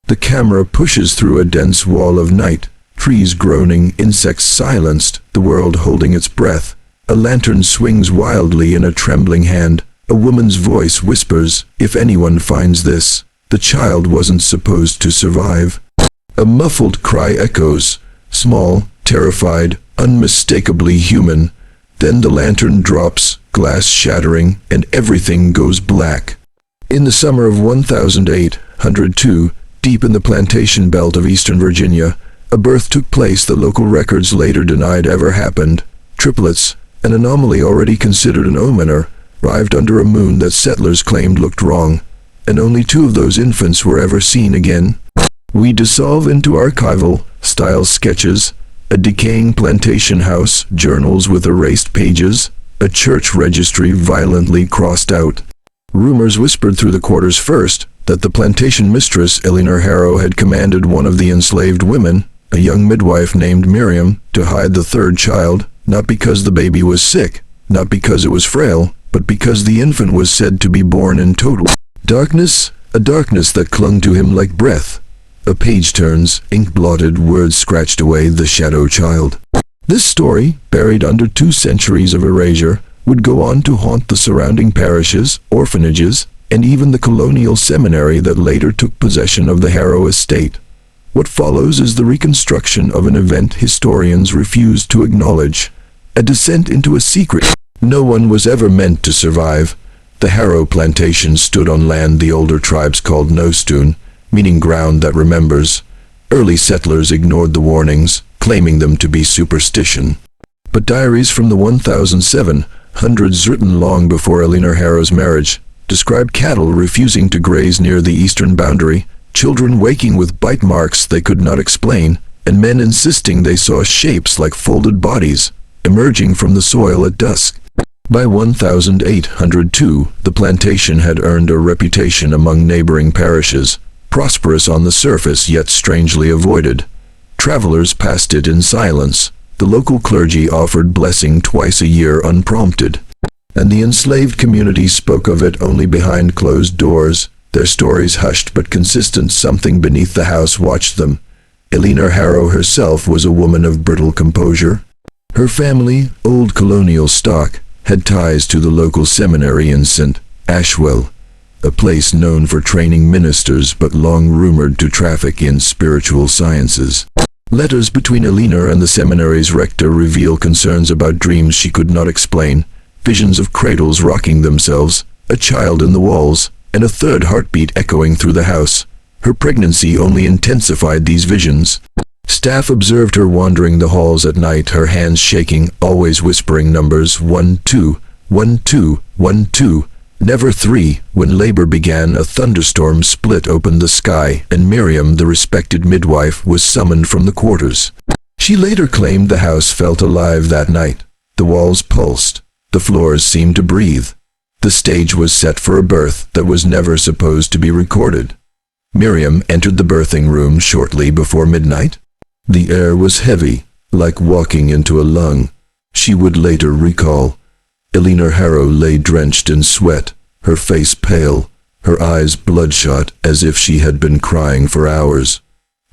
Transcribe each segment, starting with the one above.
The camera pushes through a dense wall of night, trees groaning, insects silenced, the world holding its breath. A lantern swings wildly in a trembling hand. A woman's voice whispers, "If anyone finds this, the child wasn't supposed to survive." A muffled cry echoes, small, terrified, unmistakably human. Then the lantern drops, glass shattering, and everything goes black. In the summer of 1802, deep in the plantation belt of eastern Virginia, a birth took place that local records later denied ever happened. Triplets, an anomaly already considered an omener, arrived under a moon that settlers claimed looked wrong, and only 2 of those infants were ever seen again. We dissolve into archival style sketches, a decaying plantation house, journals with erased pages, a church registry violently crossed out. Rumors whispered through the quarters first that the plantation mistress, Eleanor Harrow, had commanded one of the enslaved women, a young midwife named Miriam, to hide the 3rd child, not because the baby was sick, not because it was frail, but because the infant was said to be born in total darkness, a darkness that clung to him like breath. A page turns, ink-blotted words scratched away, the shadow child. This story, buried under 2 centuries of erasure, would go on to haunt the surrounding parishes, orphanages, and even the colonial seminary that later took possession of the Harrow estate. What follows is the reconstruction of an event historians refuse to acknowledge, a descent into a secret. No one was ever meant to survive. The Harrow Plantation stood on land the older tribes called Nostun, meaning ground that remembers. Early settlers ignored the warnings, claiming them to be superstition. But diaries from the 1700s, written long before Eleanor Harrow's marriage, describe cattle refusing to graze near the eastern boundary, children waking with bite marks they could not explain, and men insisting they saw shapes like folded bodies emerging from the soil at dusk. By 1802, the plantation had earned a reputation among neighboring parishes, prosperous on the surface yet strangely avoided. Travelers passed it in silence. The local clergy offered blessing twice a year unprompted, and the enslaved community spoke of it only behind closed doors, their stories hushed but consistent. Something beneath the house watched them. Eleanor Harrow herself was a woman of brittle composure. Her family, old colonial stock, had ties to the local seminary in St. Ashwell, a place known for training ministers but long rumored to traffic in spiritual sciences. Letters between Eleanor and the seminary's rector reveal concerns about dreams she could not explain, visions of cradles rocking themselves, a child in the walls, and a 3rd heartbeat echoing through the house. Her pregnancy only intensified these visions. Staff observed her wandering the halls at night, her hands shaking, always whispering numbers 1, 2, 1, 2, 1, 2, never 3. When labor began, a thunderstorm split open the sky, and Miriam, the respected midwife, was summoned from the quarters. She later claimed the house felt alive that night. The walls pulsed. The floors seemed to breathe. The stage was set for a birth that was never supposed to be recorded. Miriam entered the birthing room shortly before midnight. The air was heavy, like walking into a lung. She would later recall. Eleanor Harrow lay drenched in sweat, her face pale, her eyes bloodshot as if she had been crying for hours.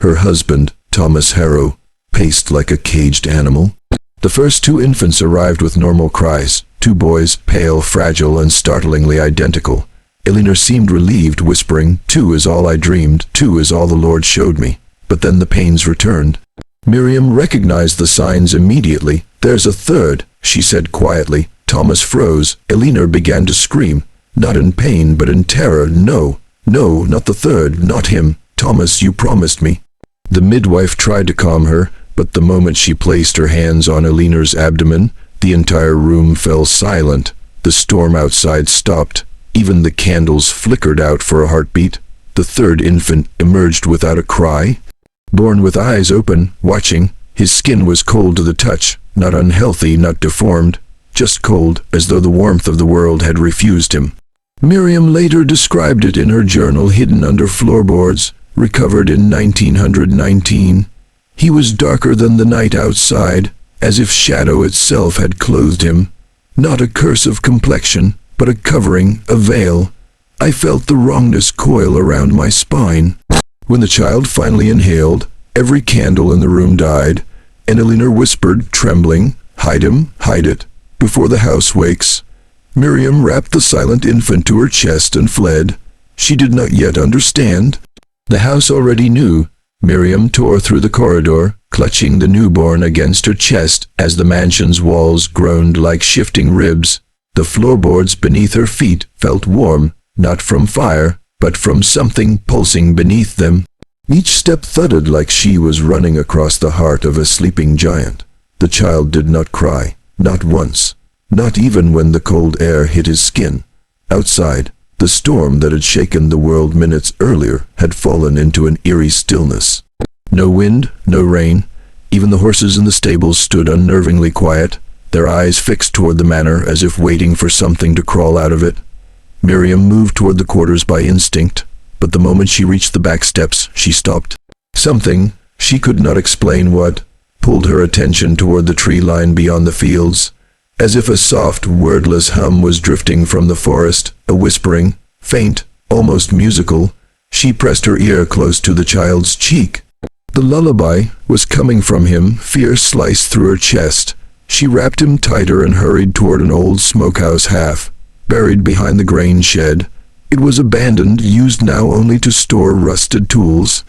Her husband, Thomas Harrow, paced like a caged animal. The first 2 infants arrived with normal cries, 2 boys, pale, fragile, and startlingly identical. Eleanor seemed relieved, whispering, "2 is all I dreamed, 2 is all the Lord showed me." But then the pains returned. Miriam recognized the signs immediately. "There's a 3rd, she said quietly. Thomas froze. Eleanor began to scream, not in pain but in terror. "No, no, not the 3rd, not him. Thomas, you promised me." The midwife tried to calm her, but the moment she placed her hands on Eleanor's abdomen, the entire room fell silent. The storm outside stopped. Even the candles flickered out for a heartbeat. The 3rd infant emerged without a cry. Born with eyes open, watching, his skin was cold to the touch, not unhealthy, not deformed, just cold, as though the warmth of the world had refused him. Miriam later described it in her journal hidden under floorboards, recovered in 1919. He was darker than the night outside, as if shadow itself had clothed him. Not a curse of complexion, but a covering, a veil. I felt the wrongness coil around my spine. When the child finally inhaled, every candle in the room died, and Eleanor whispered, trembling, "Hide him, hide it, before the house wakes." Miriam wrapped the silent infant to her chest and fled. She did not yet understand. The house already knew. Miriam tore through the corridor, clutching the newborn against her chest as the mansion's walls groaned like shifting ribs. The floorboards beneath her feet felt warm, not from fire, but from something pulsing beneath them. Each step thudded like she was running across the heart of a sleeping giant. The child did not cry, not once, not even when the cold air hit his skin. Outside, the storm that had shaken the world minutes earlier had fallen into an eerie stillness. No wind, no rain. Even the horses in the stables stood unnervingly quiet, their eyes fixed toward the manor as if waiting for something to crawl out of it. Miriam moved toward the quarters by instinct, but the moment she reached the back steps, she stopped. Something, she could not explain what, pulled her attention toward the tree line beyond the fields. As if a soft, wordless hum was drifting from the forest, a whispering, faint, almost musical. She pressed her ear close to the child's cheek. The lullaby was coming from him, fear sliced through her chest. She wrapped him tighter and hurried toward an old smokehouse half buried behind the grain shed. It was abandoned, used now only to store rusted tools.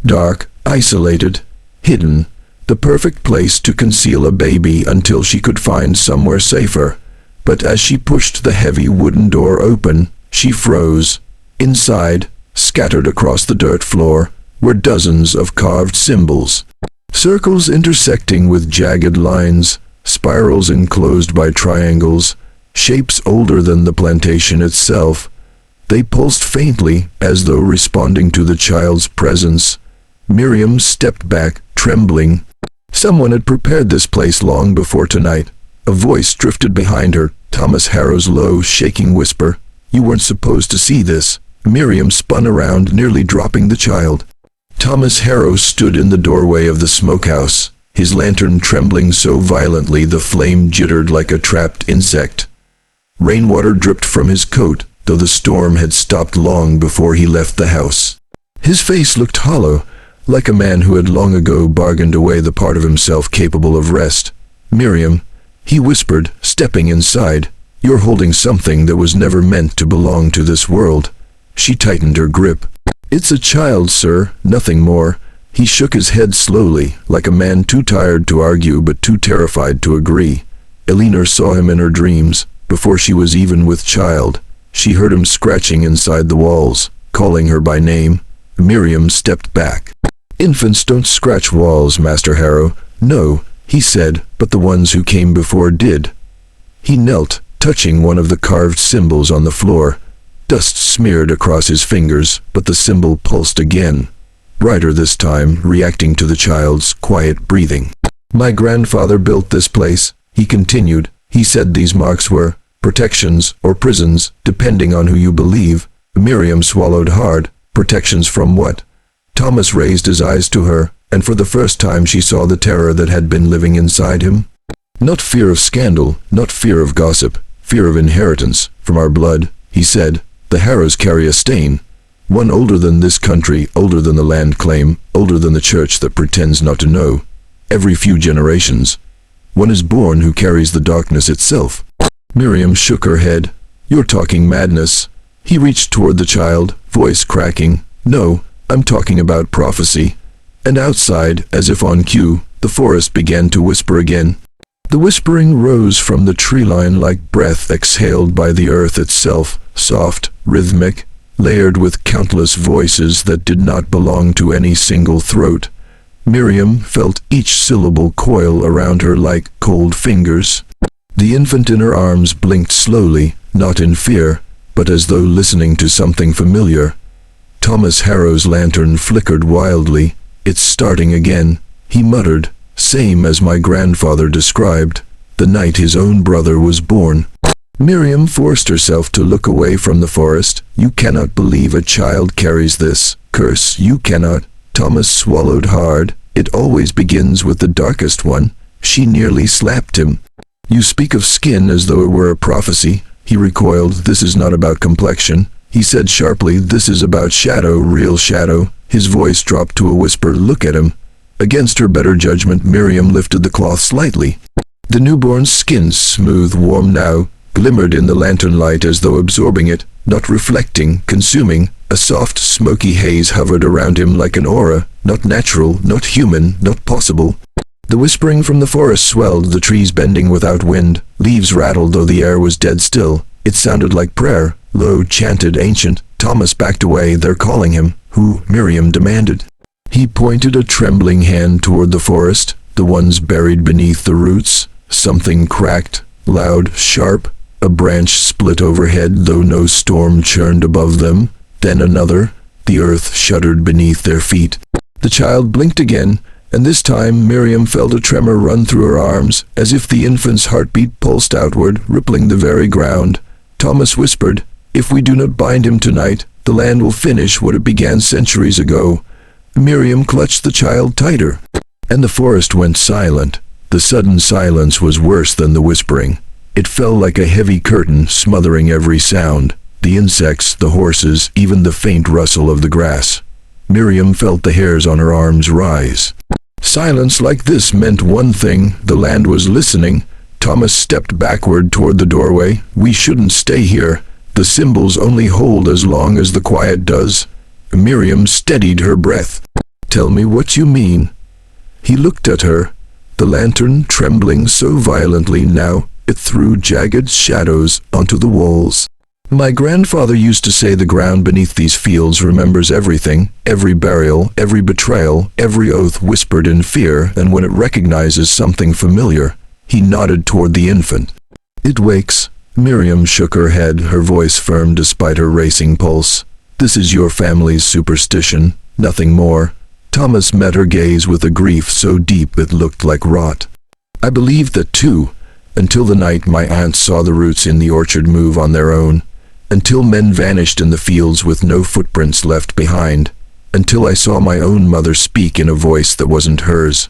Dark, isolated, hidden. The perfect place to conceal a baby until she could find somewhere safer. But as she pushed the heavy wooden door open, she froze. Inside, scattered across the dirt floor, were dozens of carved symbols. Circles intersecting with jagged lines, spirals enclosed by triangles, shapes older than the plantation itself. They pulsed faintly, as though responding to the child's presence. Miriam stepped back, trembling. Someone had prepared this place long before tonight. A voice drifted behind her, Thomas Harrow's low, shaking whisper. "You weren't supposed to see this." Miriam spun around, nearly dropping the child. Thomas Harrow stood in the doorway of the smokehouse, his lantern trembling so violently the flame jittered like a trapped insect. Rainwater dripped from his coat, though the storm had stopped long before he left the house. His face looked hollow, like a man who had long ago bargained away the part of himself capable of rest. "Miriam," he whispered, stepping inside, "you're holding something that was never meant to belong to this world." She tightened her grip. "It's a child, sir, nothing more." He shook his head slowly, like a man too tired to argue but too terrified to agree. Eleanor saw him in her dreams, before she was even with child. She heard him scratching inside the walls, calling her by name. Miriam stepped back. "Infants don't scratch walls, Master Harrow." "No," he said, "but the ones who came before did." He knelt, touching one of the carved symbols on the floor. Dust smeared across his fingers, but the symbol pulsed again, brighter this time, reacting to the child's quiet breathing. "My grandfather built this place," he continued. "He said these marks were protections or prisons, depending on who you believe." Miriam swallowed hard. Protections from what? Thomas raised his eyes to her, and for the first time she saw the terror that had been living inside him. "Not fear of scandal, not fear of gossip, fear of inheritance, from our blood," he said. "The Harrows carry a stain. One older than this country, older than the land claim, older than the church that pretends not to know. Every few generations, one is born who carries the darkness itself." Miriam shook her head. "You're talking madness." He reached toward the child, voice cracking. "No, I'm talking about prophecy." And outside, as if on cue, the forest began to whisper again. The whispering rose from the tree line like breath exhaled by the earth itself, soft, rhythmic, layered with countless voices that did not belong to any single throat. Miriam felt each syllable coil around her like cold fingers. The infant in her arms blinked slowly, not in fear, but as though listening to something familiar. Thomas Harrow's lantern flickered wildly. "It's starting again," he muttered. "Same as my grandfather described, the night his own brother was born." Miriam forced herself to look away from the forest. "You cannot believe a child carries this curse. You cannot." Thomas swallowed hard. "It always begins with the darkest one." She nearly slapped him. "You speak of skin as though it were a prophecy." He recoiled. "This is not about complexion," he said sharply. "This is about shadow, real shadow." His voice dropped to a whisper, "Look at him." Against her better judgment, Miriam lifted the cloth slightly. The newborn's skin, smooth, warm now, glimmered in the lantern light as though absorbing it, not reflecting, consuming. A soft, smoky haze hovered around him like an aura, not natural, not human, not possible. The whispering from the forest swelled, the trees bending without wind. Leaves rattled though the air was dead still. It sounded like prayer, low, chanted, ancient. Thomas backed away. "They're calling him." "Who?" Miriam demanded. He pointed a trembling hand toward the forest, the ones buried beneath the roots. Something cracked, loud, sharp. A branch split overhead, though no storm churned above them. Then another. The earth shuddered beneath their feet. The child blinked again, and this time Miriam felt a tremor run through her arms, as if the infant's heartbeat pulsed outward, rippling the very ground. Thomas whispered, "If we do not bind him tonight, the land will finish what it began centuries ago." Miriam clutched the child tighter, and the forest went silent. The sudden silence was worse than the whispering. It fell like a heavy curtain, smothering every sound. The insects, the horses, even the faint rustle of the grass. Miriam felt the hairs on her arms rise. Silence like this meant one thing: the land was listening. Thomas stepped backward toward the doorway. "We shouldn't stay here. The symbols only hold as long as the quiet does." Miriam steadied her breath. "Tell me what you mean." He looked at her, the lantern trembling so violently now it threw jagged shadows onto the walls. "My grandfather used to say the ground beneath these fields remembers everything, every burial, every betrayal, every oath whispered in fear, and when it recognizes something familiar." He nodded toward the infant. "It wakes." Miriam shook her head, her voice firm despite her racing pulse. "This is your family's superstition, nothing more." Thomas met her gaze with a grief so deep it looked like rot. "I believed that too, until the night my aunts saw the roots in the orchard move on their own. Until men vanished in the fields with no footprints left behind. Until I saw my own mother speak in a voice that wasn't hers."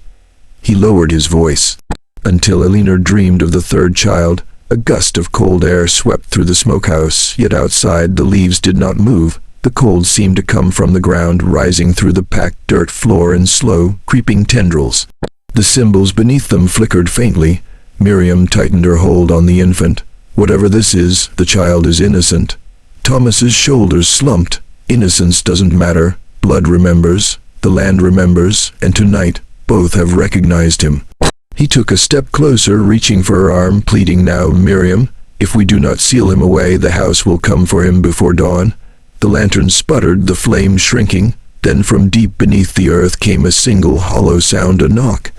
He lowered his voice. "Until Elinor dreamed of the third child." A gust of cold air swept through the smokehouse, yet outside the leaves did not move. The cold seemed to come from the ground, rising through the packed dirt floor in slow, creeping tendrils. The symbols beneath them flickered faintly. Miriam tightened her hold on the infant. "Whatever this is, the child is innocent." Thomas's shoulders slumped. "Innocence doesn't matter. Blood remembers, the land remembers, and tonight both have recognized him." He took a step closer, reaching for her arm, pleading now, "Miriam, if we do not seal him away, the house will come for him before dawn." The lantern sputtered, the flame shrinking. Then from deep beneath the earth came a single hollow sound, a knock.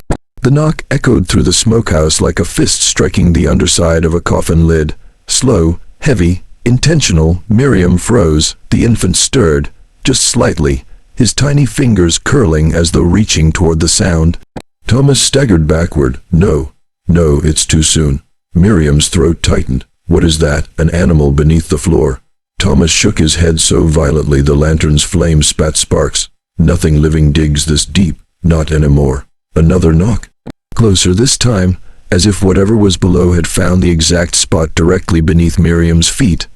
The knock echoed through the smokehouse like a fist striking the underside of a coffin lid. Slow, heavy, intentional. Miriam froze. The infant stirred, just slightly, his tiny fingers curling as though reaching toward the sound. Thomas staggered backward. No, it's too soon." Miriam's throat tightened. "What is that? An animal beneath the floor?" Thomas shook his head so violently the lantern's flame spat sparks. "Nothing living digs this deep. Not anymore." Another knock. Closer this time, as if whatever was below had found the exact spot directly beneath Miriam's feet.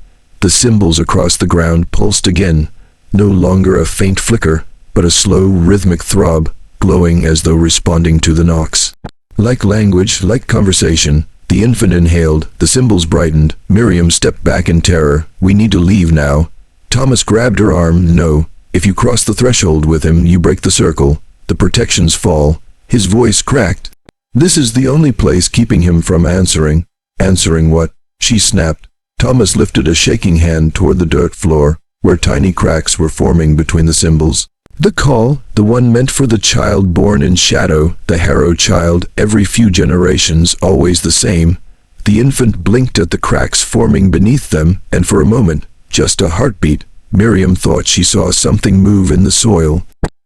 The symbols across the ground pulsed again, no longer a faint flicker, but a slow, rhythmic throb, glowing as though responding to the knocks. Like language, like conversation, the infant inhaled, the symbols brightened. Miriam stepped back in terror. "We need to leave now." Thomas grabbed her arm. "No, if you cross the threshold with him, you break the circle. The protections fall." His voice cracked. "This is the only place keeping him from answering." "Answering what?" she snapped. Thomas lifted a shaking hand toward the dirt floor, where tiny cracks were forming between the symbols. "The call, the one meant for the child born in shadow, the Harrow child, every few generations, always the same." The infant blinked at the cracks forming beneath them, and for a moment, just a heartbeat, Miriam thought she saw something move in the soil.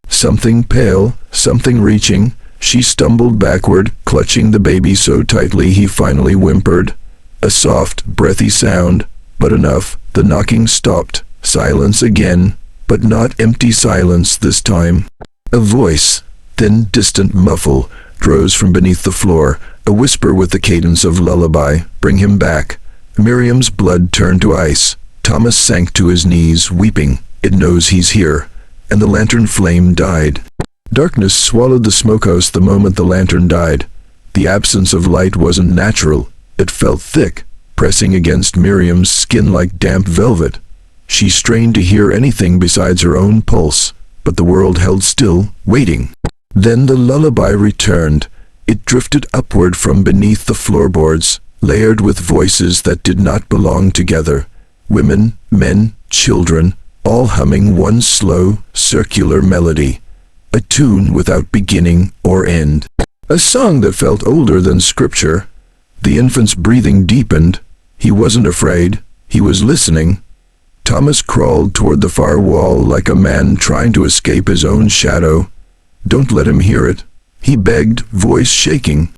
Something pale, something reaching. She stumbled backward, clutching the baby so tightly he finally whimpered. A soft, breathy sound, but enough. The knocking stopped. Silence again, but not empty silence this time. A voice, thin, distant, muffled, rose from beneath the floor, a whisper with the cadence of lullaby. "Bring him back." Miriam's blood turned to ice. Thomas sank to his knees, weeping. "It knows he's here." and the lantern flame died. Darkness swallowed the smokehouse the moment the lantern died. The absence of light wasn't natural. It felt thick, pressing against Miriam's skin like damp velvet. She strained to hear anything besides her own pulse, but the world held still, waiting. Then the lullaby returned. It drifted upward from beneath the floorboards, layered with voices that did not belong together. Women, men, children, all humming one slow, circular melody. A tune without beginning or end. A song that felt older than scripture. The infant's breathing deepened. He wasn't afraid. He was listening. Thomas crawled toward the far wall like a man trying to escape his own shadow. "Don't let him hear it," he begged, voice shaking.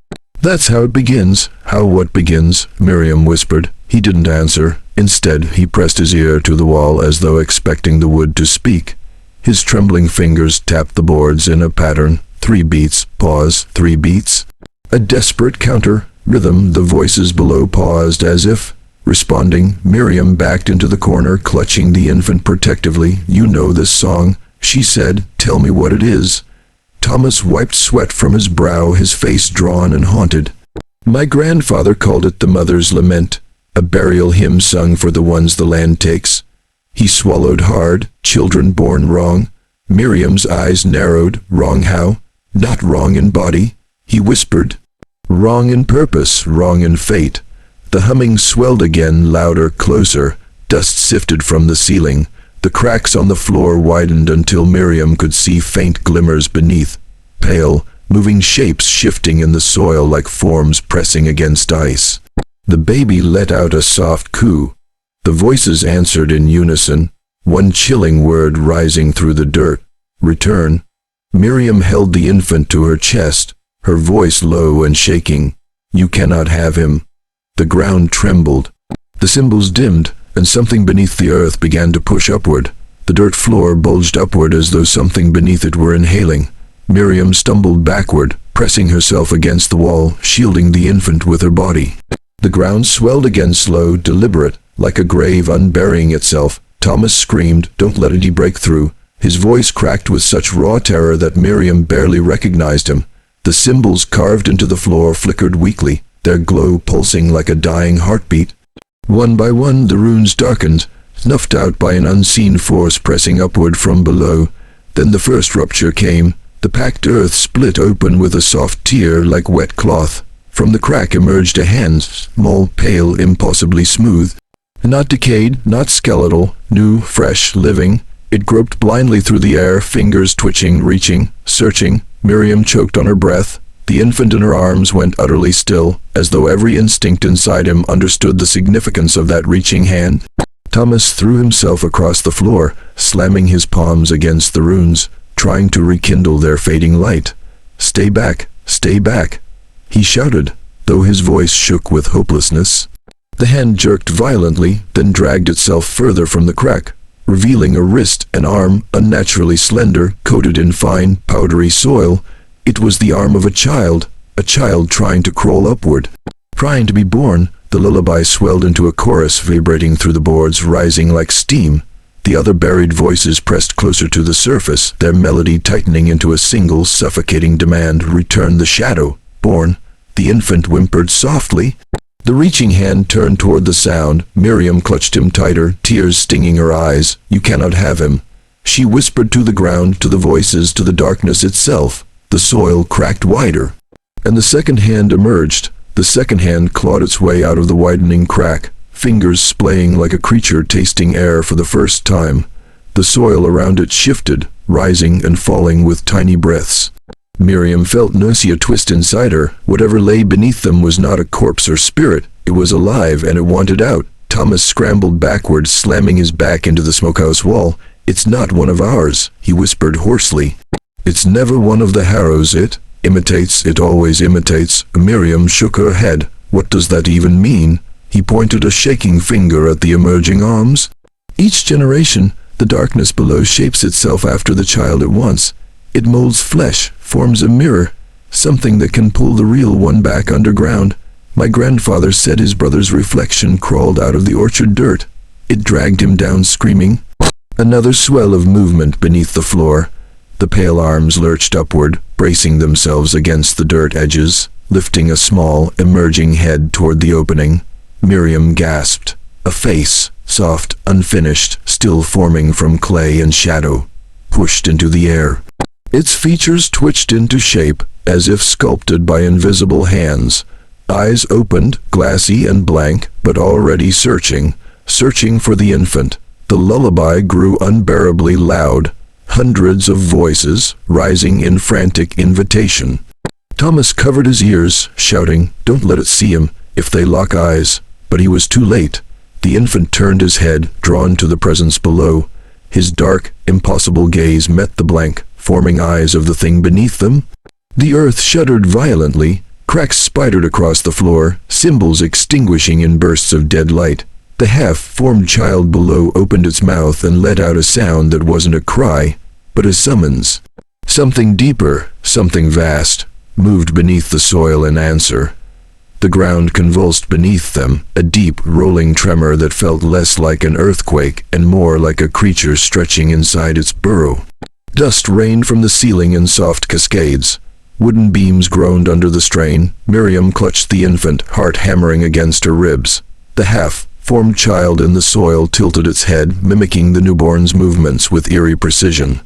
"That's how it begins." "How what begins?" Miriam whispered. He didn't answer. Instead, he pressed his ear to the wall as though expecting the wood to speak. His trembling fingers tapped the boards in a pattern. 3 beats, pause, 3 beats. A desperate counter rhythm. The voices below paused as if responding. Miriam backed into the corner, clutching the infant protectively. "You know this song," she said. "Tell me what it is." Thomas wiped sweat from his brow, his face drawn and haunted. "My grandfather called it the Mother's Lament, a burial hymn sung for the ones the land takes." He swallowed hard. "Children born wrong." Miriam's eyes narrowed. "Wrong how?" "Not wrong in body," he whispered. "Wrong in purpose, wrong in fate." The humming swelled again, louder, closer. Dust sifted from the ceiling. The cracks on the floor widened until Miriam could see faint glimmers beneath. Pale, moving shapes shifting in the soil like forms pressing against ice. The baby let out a soft coo. The voices answered in unison, one chilling word rising through the dirt. "Return." Miriam held the infant to her chest, her voice low and shaking. "You cannot have him." The ground trembled. The cymbals dimmed, and something beneath the earth began to push upward. The dirt floor bulged upward as though something beneath it were inhaling. Miriam stumbled backward, pressing herself against the wall, shielding the infant with her body. The ground swelled again, slow, deliberate, like a grave unburying itself. Thomas screamed, "Don't let it break through." His voice cracked with such raw terror that Miriam barely recognized him. The symbols carved into the floor flickered weakly, their glow pulsing like a dying heartbeat. One by one the runes darkened, snuffed out by an unseen force pressing upward from below. Then the first rupture came. The packed earth split open with a soft tear like wet cloth. From the crack emerged a hand, small, pale, impossibly smooth. Not decayed, not skeletal, new, fresh, living. It groped blindly through the air, fingers twitching, reaching, searching. Miriam choked on her breath. The infant in her arms went utterly still, as though every instinct inside him understood the significance of that reaching hand. Thomas threw himself across the floor, slamming his palms against the runes, trying to rekindle their fading light. "Stay back, stay back," he shouted, though his voice shook with hopelessness. The hand jerked violently, then dragged itself further from the crack, revealing a wrist and arm, unnaturally slender, coated in fine, powdery soil. It was the arm of a child trying to crawl upward, trying to be born. The lullaby swelled into a chorus, vibrating through the boards, rising like steam. The other buried voices pressed closer to the surface, their melody tightening into a single, suffocating demand. "Return the shadow." "Born." The infant whimpered softly. The reaching hand turned toward the sound. Miriam clutched him tighter, tears stinging her eyes. "You cannot have him." She whispered to the ground, to the voices, to the darkness itself. The soil cracked wider, and the second hand emerged. The second hand clawed its way out of the widening crack, fingers splaying like a creature tasting air for the first time. The soil around it shifted, rising and falling with tiny breaths. Miriam felt nausea twist inside her. Whatever lay beneath them was not a corpse or spirit. It was alive, and it wanted out. Thomas scrambled backwards, slamming his back into the smokehouse wall. "It's not one of ours," he whispered hoarsely. "It's never one of the Harrows. It imitates, it always imitates." Miriam shook her head. "What does that even mean?" He pointed a shaking finger at the emerging arms. "Each generation, the darkness below shapes itself after the child it wants. It molds flesh, forms a mirror, something that can pull the real one back underground. My grandfather said his brother's reflection crawled out of the orchard dirt. It dragged him down screaming. Another swell of movement beneath the floor. The pale arms lurched upward, bracing themselves against the dirt edges, lifting a small, emerging head toward the opening. Miriam gasped. A face, soft, unfinished, still forming from clay and shadow, pushed into the air. Its features twitched into shape, as if sculpted by invisible hands. Eyes opened, glassy and blank, but already searching for the infant. The lullaby grew unbearably loud, hundreds of voices rising in frantic invitation. Thomas covered his ears, shouting, "Don't let it see him, if they lock eyes." But he was too late. The infant turned his head, drawn to the presence below. His dark, impossible gaze met the blank, forming eyes of the thing beneath them. The earth shuddered violently. Cracks spidered across the floor, symbols extinguishing in bursts of dead light. The half-formed child below opened its mouth and let out a sound that wasn't a cry, but a summons. Something deeper, something vast, moved beneath the soil in answer. The ground convulsed beneath them, a deep, rolling tremor that felt less like an earthquake and more like a creature stretching inside its burrow. Dust rained from the ceiling in soft cascades. Wooden beams groaned under the strain. Miriam clutched the infant, heart hammering against her ribs. The half-formed child in the soil tilted its head, mimicking the newborn's movements with eerie precision,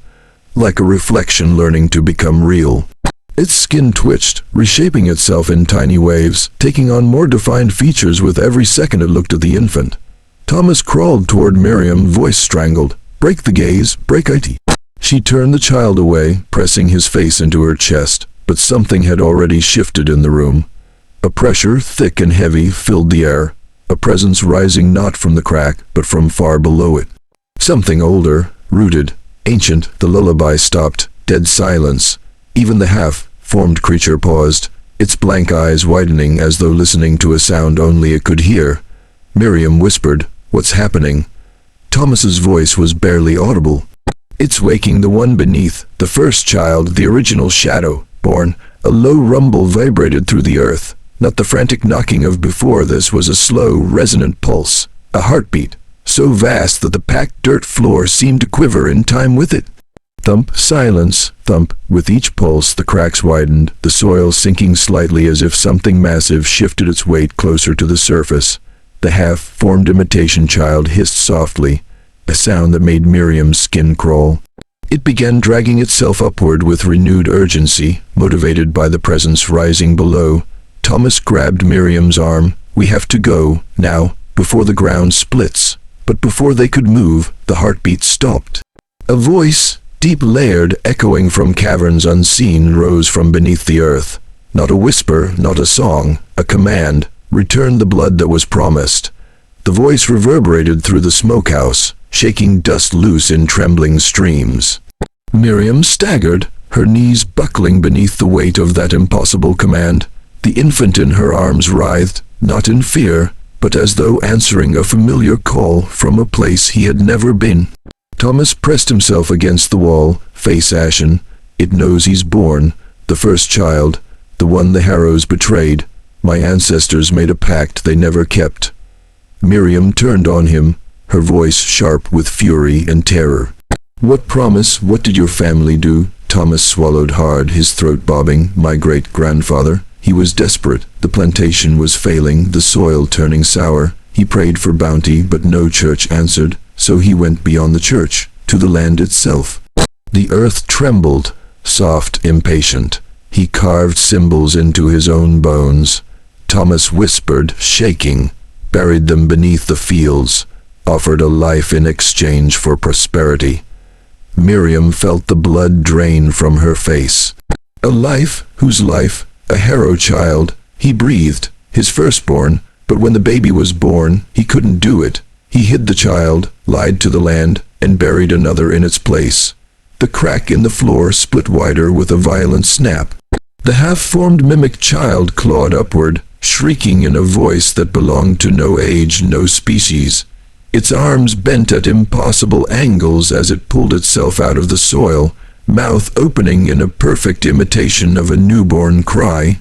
like a reflection learning to become real. Its skin twitched, reshaping itself in tiny waves, taking on more defined features with every second it looked at the infant. Thomas crawled toward Miriam, voice strangled. "Break the gaze, break it." She turned the child away, pressing his face into her chest, but something had already shifted in the room. A pressure, thick and heavy, filled the air, a presence rising not from the crack, but from far below it. Something older, rooted, ancient. The lullaby stopped, dead silence. Even the half-formed creature paused, its blank eyes widening as though listening to a sound only it could hear. Miriam whispered, "What's happening?" Thomas's voice was barely audible. "It's waking the one beneath, the first child, the original shadow, born." A low rumble vibrated through the earth. Not the frantic knocking of before this was a slow, resonant pulse, a heartbeat, so vast that the packed dirt floor seemed to quiver in time with it. Thump, silence, thump. With each pulse, the cracks widened, the soil sinking slightly as if something massive shifted its weight closer to the surface. The half-formed imitation child hissed softly, a sound that made Miriam's skin crawl. It began dragging itself upward with renewed urgency, motivated by the presence rising below. Thomas grabbed Miriam's arm. "We have to go, now, before the ground splits." But before they could move, the heartbeat stopped. A voice, deep-layered, echoing from caverns unseen, rose from beneath the earth. Not a whisper, not a song, a command. "Return the blood that was promised." The voice reverberated through the smokehouse, shaking dust loose in trembling streams. Miriam staggered, her knees buckling beneath the weight of that impossible command. The infant in her arms writhed, not in fear, but as though answering a familiar call from a place he had never been. Thomas pressed himself against the wall, face ashen. "It knows he's born, the first child, the one the Harrows betrayed. My ancestors made a pact they never kept." Miriam turned on him, her voice sharp with fury and terror. "What promise? What did your family do?" Thomas swallowed hard, his throat bobbing. "My great-grandfather." He was desperate. The plantation was failing, the soil turning sour. He prayed for bounty, but no church answered. So he went beyond the church, to the land itself. The earth trembled, soft, impatient. He carved symbols into his own bones. Thomas whispered, shaking, buried them beneath the fields, offered a life in exchange for prosperity. Miriam felt the blood drain from her face. A life? Whose life? A Harrow child. He breathed, his firstborn, but when the baby was born, he couldn't do it. He hid the child, lied to the land, and buried another in its place. The crack in the floor split wider with a violent snap. The half-formed mimic child clawed upward, shrieking in a voice that belonged to no age, no species. Its arms bent at impossible angles as it pulled itself out of the soil, mouth opening in a perfect imitation of a newborn cry.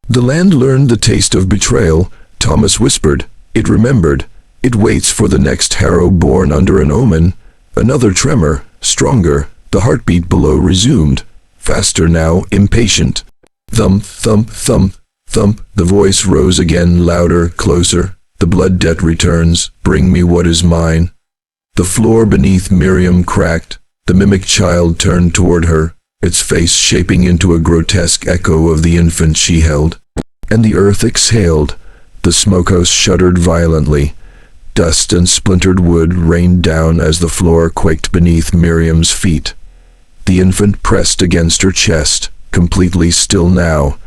The land learned the taste of betrayal. Thomas whispered. It remembered. It waits for the next Harrow born under an omen. Another tremor, stronger. The heartbeat below resumed, faster now, impatient. Thump, thump, thump, thump. The voice rose again, louder, closer. The blood debt returns. Bring me what is mine. The floor beneath Miriam cracked. The mimic child turned toward her, its face shaping into a grotesque echo of the infant she held. And the earth exhaled. The smokehouse shuddered violently. Dust and splintered wood rained down as the floor quaked beneath Miriam's feet. The infant pressed against her chest, completely still now,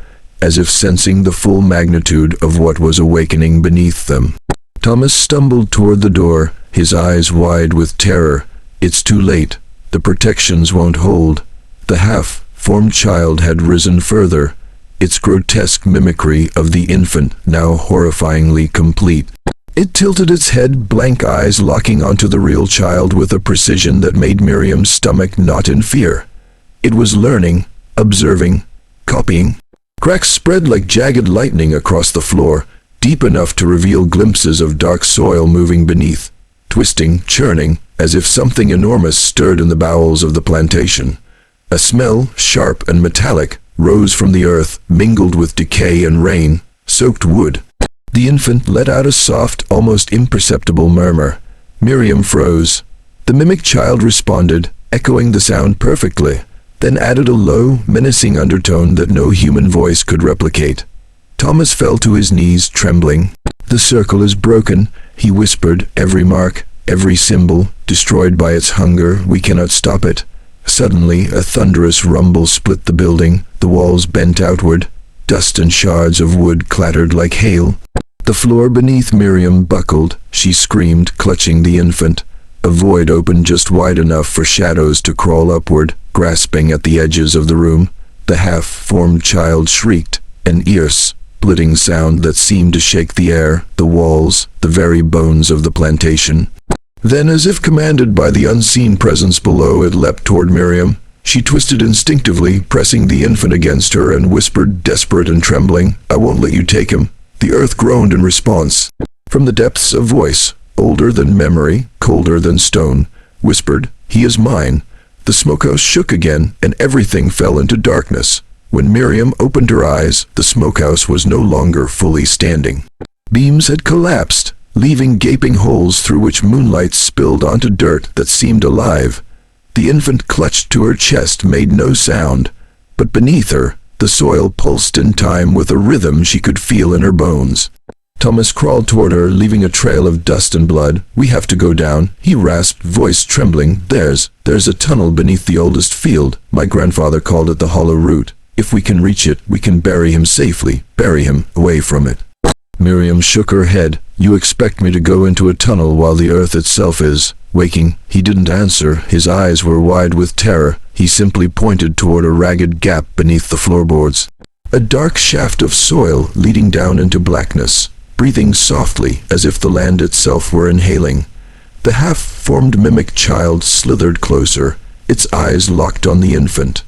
as if sensing the full magnitude of what was awakening beneath them. Thomas stumbled toward the door, his eyes wide with terror. It's too late. The protections won't hold. The half-formed child had risen further, its grotesque mimicry of the infant now horrifyingly complete. It tilted its head, blank eyes locking onto the real child with a precision that made Miriam's stomach knot in fear. It was learning, observing, copying. Cracks spread like jagged lightning across the floor, deep enough to reveal glimpses of dark soil moving beneath, twisting, churning, as if something enormous stirred in the bowels of the plantation. A smell, sharp and metallic, rose from the earth, mingled with decay and rain, soaked wood. The infant let out a soft, almost imperceptible murmur. Miriam froze. The mimic child responded, echoing the sound perfectly, then added a low, menacing undertone that no human voice could replicate. Thomas fell to his knees, trembling. The circle is broken, he whispered, every mark, every symbol, destroyed by its hunger. We cannot stop it. Suddenly, a thunderous rumble split the building. The walls bent outward. Dust and shards of wood clattered like hail. The floor beneath Miriam buckled. She screamed, clutching the infant. A void opened just wide enough for shadows to crawl upward, grasping at the edges of the room. The half-formed child shrieked, an ear-splitting sound that seemed to shake the air, the walls, the very bones of the plantation. Then, as if commanded by the unseen presence below, it leapt toward Miriam. She twisted instinctively, pressing the infant against her, and whispered, desperate and trembling, "I won't let you take him." The earth groaned in response. From the depths, a voice, older than memory, colder than stone, whispered, "He is mine." The smokehouse shook again, and everything fell into darkness. When Miriam opened her eyes, the smokehouse was no longer fully standing. Beams had collapsed, leaving gaping holes through which moonlight spilled onto dirt that seemed alive. The infant clutched to her chest made no sound, but beneath her, the soil pulsed in time with a rhythm she could feel in her bones. Thomas crawled toward her, leaving a trail of dust and blood. "We have to go down," he rasped, voice trembling. There's a tunnel beneath the oldest field. My grandfather called it the Hollow Root. If we can reach it, we can bury him safely, bury him away from it." Miriam shook her head. "You expect me to go into a tunnel while the earth itself is waking?" He didn't answer. His eyes were wide with terror. He simply pointed toward a ragged gap beneath the floorboards. A dark shaft of soil leading down into blackness, breathing softly as if the land itself were inhaling. The half-formed mimic child slithered closer, its eyes locked on the infant.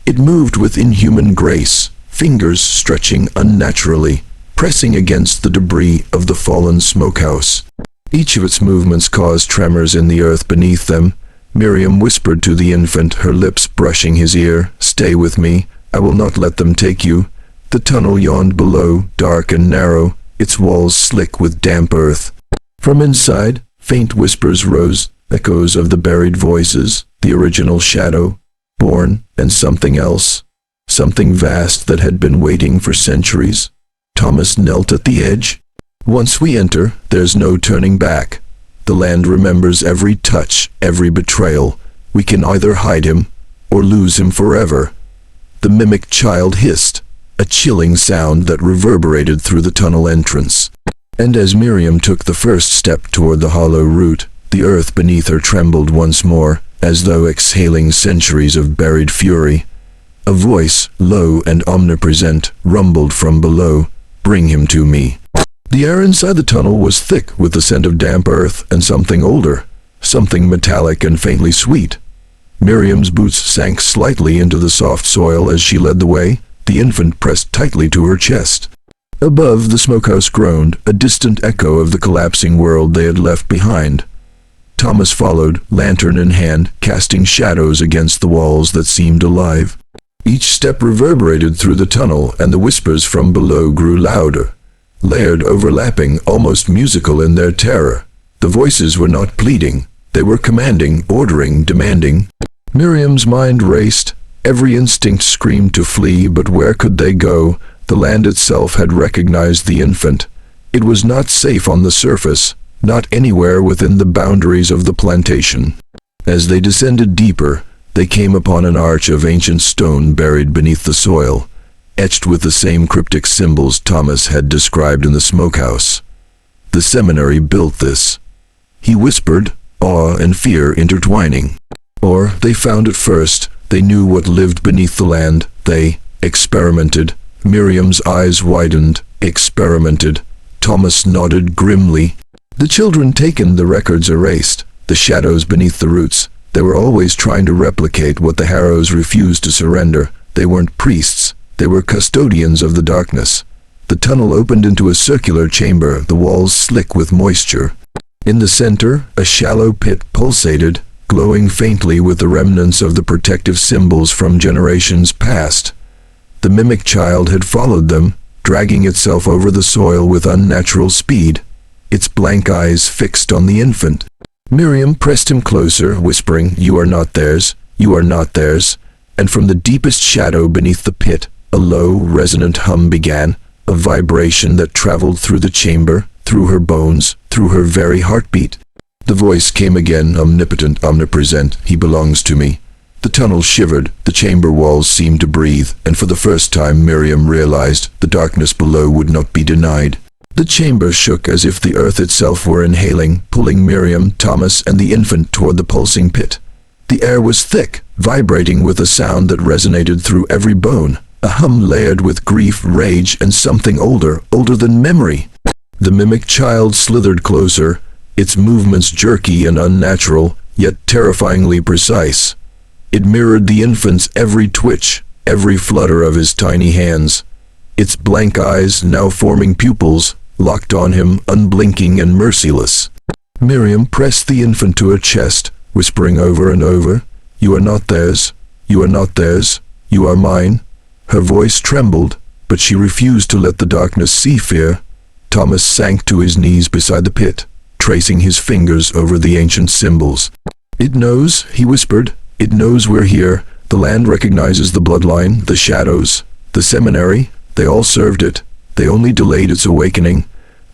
It moved with inhuman grace, fingers stretching unnaturally, pressing against the debris of the fallen smokehouse. Each of its movements caused tremors in the earth beneath them. Miriam whispered to the infant, her lips brushing his ear, "Stay with me. I will not let them take you." The tunnel yawned below, dark and narrow, its walls slick with damp earth. From inside, faint whispers rose, echoes of the buried voices, the original shadow, born, and something else. Something vast that had been waiting for centuries. Thomas knelt at the edge. "Once we enter, there's no turning back. The land remembers every touch, every betrayal. We can either hide him, or lose him forever." The mimic child hissed, a chilling sound that reverberated through the tunnel entrance. And as Miriam took the first step toward the hollow root, the earth beneath her trembled once more, as though exhaling centuries of buried fury. A voice, low and omnipresent, rumbled from below, "Bring him to me." The air inside the tunnel was thick with the scent of damp earth and something older, something metallic and faintly sweet. Miriam's boots sank slightly into the soft soil as she led the way, the infant pressed tightly to her chest. Above, the smokehouse groaned, a distant echo of the collapsing world they had left behind. Thomas followed, lantern in hand, casting shadows against the walls that seemed alive. Each step reverberated through the tunnel, and the whispers from below grew louder, layered, overlapping, almost musical in their terror. The voices were not pleading. They were commanding, ordering, demanding. Miriam's mind raced. Every instinct screamed to flee, but where could they go? The land itself had recognized the infant. It was not safe on the surface, not anywhere within the boundaries of the plantation. As they descended deeper, they came upon an arch of ancient stone buried beneath the soil, etched with the same cryptic symbols Thomas had described in the smokehouse. The seminary built this, he whispered, awe and fear intertwining. Or they found it first. They knew what lived beneath the land. They experimented. Miriam's eyes widened. Experimented. Thomas nodded grimly. The children taken, the records erased, the shadows beneath the roots. They were always trying to replicate what the Harrows refused to surrender. They weren't priests. They were custodians of the darkness. The tunnel opened into a circular chamber, the walls slick with moisture. In the center, a shallow pit pulsated, glowing faintly with the remnants of the protective symbols from generations past. The mimic child had followed them, dragging itself over the soil with unnatural speed, its blank eyes fixed on the infant. Miriam pressed him closer, whispering, "You are not theirs, you are not theirs." And from the deepest shadow beneath the pit, a low, resonant hum began, a vibration that traveled through the chamber, through her bones, through her very heartbeat. The voice came again, omnipotent, omnipresent, "He belongs to me." The tunnel shivered, the chamber walls seemed to breathe, and for the first time Miriam realized the darkness below would not be denied. The chamber shook as if the earth itself were inhaling, pulling Miriam, Thomas, and the infant toward the pulsing pit. The air was thick, vibrating with a sound that resonated through every bone, a hum layered with grief, rage, and something older than memory. The mimic child slithered closer, its movements jerky and unnatural, yet terrifyingly precise. It mirrored the infant's every twitch, every flutter of his tiny hands. Its blank eyes, now forming pupils, locked on him, unblinking and merciless. Miriam pressed the infant to her chest, whispering over and over, "You are not theirs, you are not theirs, you are mine." Her voice trembled, but she refused to let the darkness see fear. Thomas sank to his knees beside the pit, tracing his fingers over the ancient symbols. "It knows," he whispered, "it knows we're here. The land recognizes the bloodline, the shadows, the seminary. They all served it. They only delayed its awakening."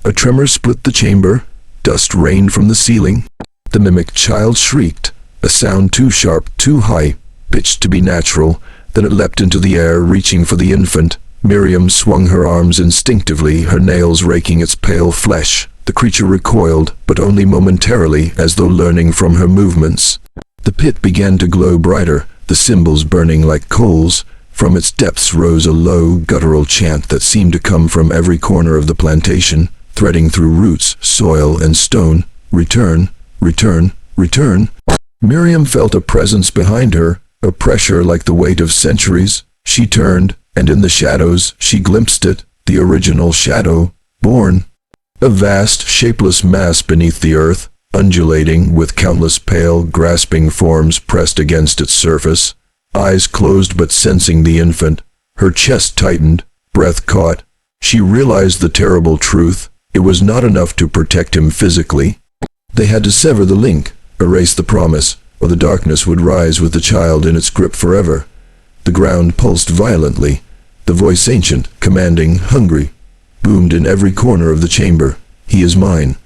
A tremor split the chamber. Dust rained from the ceiling. The mimic child shrieked, a sound too sharp, too high, pitched to be natural. Then it leapt into the air, reaching for the infant. Miriam swung her arms instinctively, her nails raking its pale flesh. The creature recoiled, but only momentarily, as though learning from her movements. The pit began to glow brighter, the symbols burning like coals. From its depths rose a low, guttural chant that seemed to come from every corner of the plantation, threading through roots, soil, and stone. "Return, return, return." Miriam felt a presence behind her, a pressure like the weight of centuries. She turned, and in the shadows she glimpsed it, the original shadow, born. A vast, shapeless mass beneath the earth, undulating, with countless pale, grasping forms pressed against its surface. Eyes closed but sensing the infant, her chest tightened, breath caught. She realized the terrible truth. It was not enough to protect him physically. They had to sever the link, erase the promise, or the darkness would rise with the child in its grip forever. The ground pulsed violently. The voice, ancient, commanding, hungry, boomed in every corner of the chamber. "He is mine."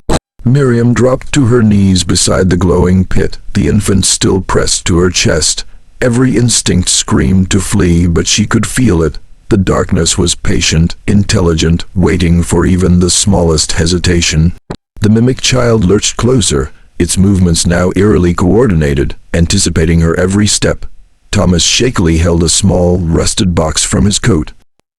Miriam dropped to her knees beside the glowing pit, the infant still pressed to her chest. Every instinct screamed to flee, but she could feel it. The darkness was patient, intelligent, waiting for even the smallest hesitation. The mimic child lurched closer, its movements now eerily coordinated, anticipating her every step. Thomas shakily held a small, rusted box from his coat.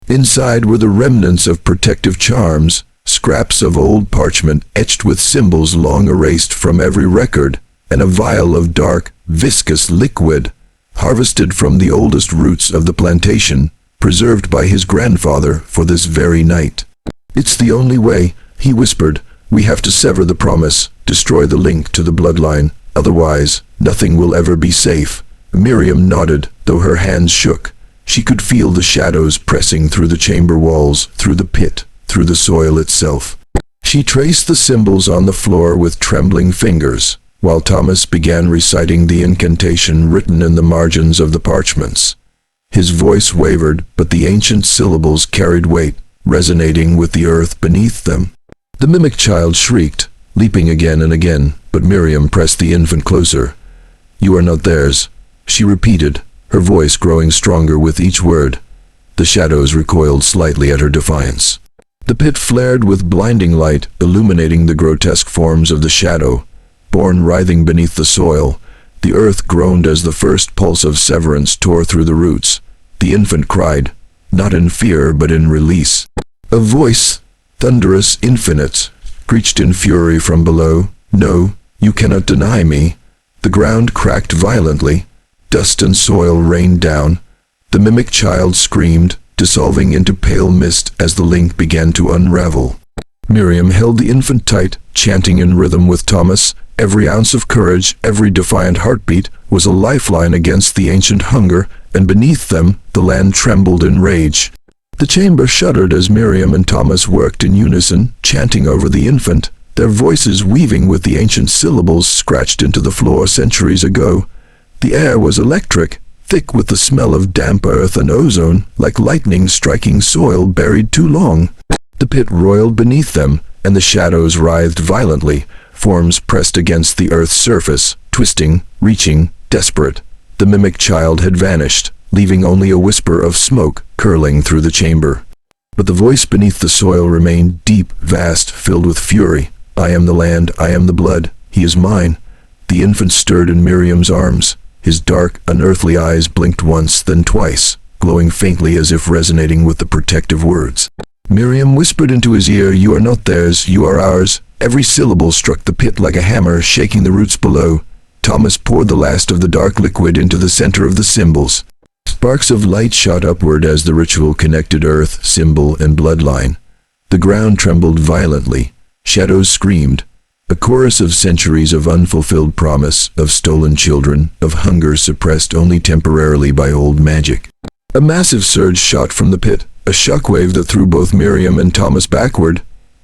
Inside were the remnants of protective charms, scraps of old parchment etched with symbols long erased from every record, and a vial of dark, viscous liquid, harvested from the oldest roots of the plantation, preserved by his grandfather for this very night. "It's the only way," he whispered, We have to sever the promise, destroy the link to the bloodline, otherwise, nothing will ever be safe. Miriam nodded, though her hands shook. She could feel the shadows pressing through the chamber walls, through the pit, through the soil itself. She traced the symbols on the floor with trembling fingers, while Thomas began reciting the incantation written in the margins of the parchments. His voice wavered, but the ancient syllables carried weight, resonating with the earth beneath them. The mimic child shrieked, leaping again and again, but Miriam pressed the infant closer. "You are not theirs," she repeated, her voice growing stronger with each word. The shadows recoiled slightly at her defiance. The pit flared with blinding light, illuminating the grotesque forms of the shadow. Born writhing beneath the soil, the earth groaned as the first pulse of severance tore through the roots. The infant cried, not in fear but in release. A voice, thunderous, infinite, screeched in fury from below, "No, you cannot deny me." The ground cracked violently. Dust and soil rained down. The mimic child screamed, dissolving into pale mist as the link began to unravel. Miriam held the infant tight, chanting in rhythm with Thomas. Every ounce of courage, every defiant heartbeat, was a lifeline against the ancient hunger, and beneath them, the land trembled in rage. The chamber shuddered as Miriam and Thomas worked in unison, chanting over the infant, their voices weaving with the ancient syllables scratched into the floor centuries ago. The air was electric, thick with the smell of damp earth and ozone, like lightning striking soil buried too long. The pit roiled beneath them, and the shadows writhed violently, forms pressed against the earth's surface, twisting, reaching, desperate. The mimic child had vanished, leaving only a whisper of smoke curling through the chamber. But the voice beneath the soil remained deep, vast, filled with fury. "I am the land, I am the blood, he is mine." The infant stirred in Miriam's arms. His dark, unearthly eyes blinked once, then twice, glowing faintly as if resonating with the protective words. Miriam whispered into his ear, "You are not theirs, you are ours." Every syllable struck the pit like a hammer, shaking the roots below. Thomas poured the last of the dark liquid into the center of the symbols. Sparks of light shot upward as the ritual connected earth, symbol, and bloodline. The ground trembled violently. Shadows screamed. A chorus of centuries of unfulfilled promise, of stolen children, of hunger suppressed only temporarily by old magic. A massive surge shot from the pit, a shockwave that threw both Miriam and Thomas backward.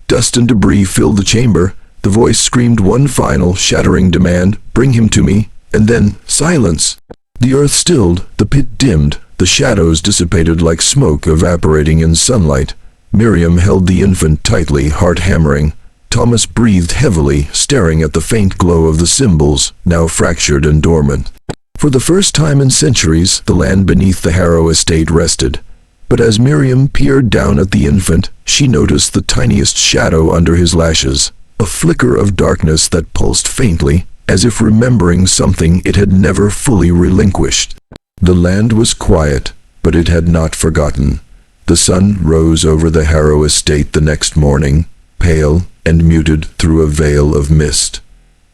Dust and debris filled the chamber. The voice screamed one final, shattering demand, "Bring him to me," and then silence. The earth stilled, the pit dimmed, the shadows dissipated like smoke evaporating in sunlight. Miriam held the infant tightly, heart hammering. Thomas breathed heavily, staring at the faint glow of the symbols, now fractured and dormant. For the first time in centuries, the land beneath the Harrow estate rested. But as Miriam peered down at the infant, she noticed the tiniest shadow under his lashes, a flicker of darkness that pulsed faintly, as if remembering something it had never fully relinquished. The land was quiet, but it had not forgotten. The sun rose over the Harrow estate the next morning, pale and muted through a veil of mist.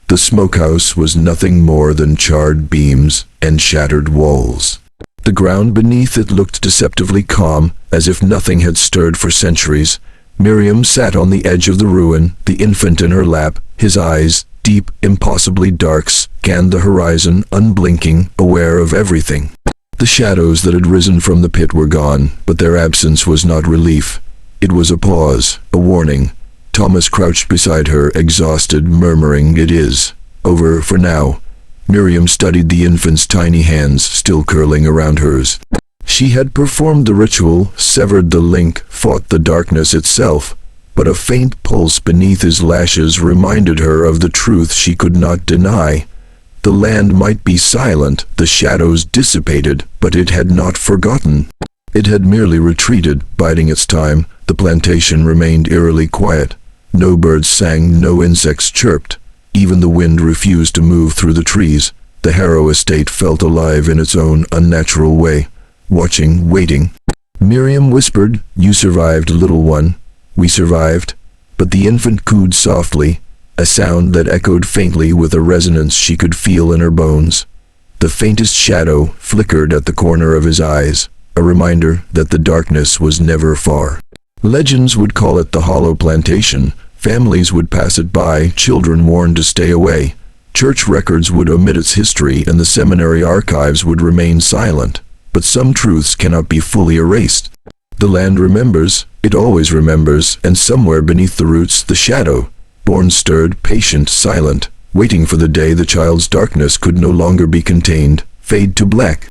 The smokehouse was nothing more than charred beams and shattered walls. The ground beneath it looked deceptively calm, as if nothing had stirred for centuries. Miriam sat on the edge of the ruin, the infant in her lap. His eyes, deep, impossibly dark, scanned the horizon, unblinking, aware of everything. The shadows that had risen from the pit were gone, but their absence was not relief. It was a pause, a warning. Thomas crouched beside her, exhausted, murmuring, "It is over for now." Miriam studied the infant's tiny hands, still curling around hers. She had performed the ritual, severed the link, fought the darkness itself, but a faint pulse beneath his lashes reminded her of the truth she could not deny. The land might be silent, the shadows dissipated, but it had not forgotten. It had merely retreated, biding its time. The plantation remained eerily quiet. No birds sang, no insects chirped. Even the wind refused to move through the trees. The Harrow estate felt alive in its own unnatural way, watching, waiting. Miriam whispered, "You survived, little one." "We survived." But the infant cooed softly, a sound that echoed faintly with a resonance she could feel in her bones. The faintest shadow flickered at the corner of his eyes, a reminder that the darkness was never far. Legends would call it the Harrow Plantation, Families would pass it by, children warned to stay away. Church records would omit its history and the seminary archives would remain silent. But some truths cannot be fully erased. The land remembers, it always remembers, and somewhere beneath the roots, the shadow, born stirred, patient, silent, waiting for the day the child's darkness could no longer be contained, fade to black.